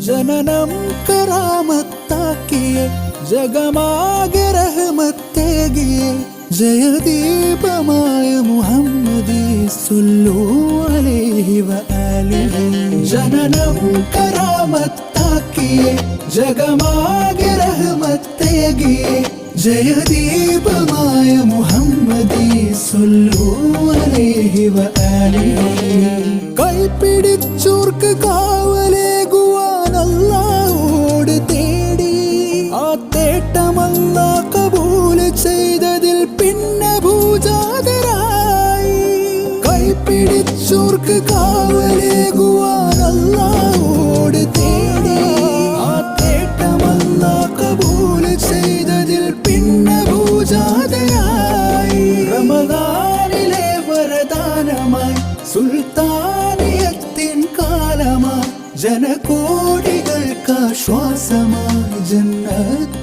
ജനനം കറാമത്താക്കിയേ ജഗമാകെ റഹ്മത്തേകിയേ ജയദീപമായ മുഹമ്മദി സ്വല്ലു അലൈഹി വആലിഹി ജനനം കറാമത്താക്കിയേ ജഗമാകെ റഹ്മത്തേകിയേ ജയദീപമായ മുഹമ്മദി സ്വല്ലു അലൈഹി വആലിഹി കൈപിടിച്ചോർക്ക് കാവലേകുവാൻ അല്ലാഹുവോട് തേടി ആ തേട്ടമല്ലാ കബൂൽ ചെയ്തതിൽ പിന്നെ ഭൂജാതരായി കൈപിടിച്ചോർക്ക് കാവലേകുവാൻ അല്ലാഹുവോട് തേടി ആ തേട്ടമല്ലാ കബൂൽ ചെയ്തതിൽ പിന്നെ ഭൂജാതരായി റമദാനിലെ വരദാനമായി സുൽത്താനിയത്തിൻ കാലമായി ജനകോടികൾക്ക് ആശ്വാസമായി ജന്നത്ത്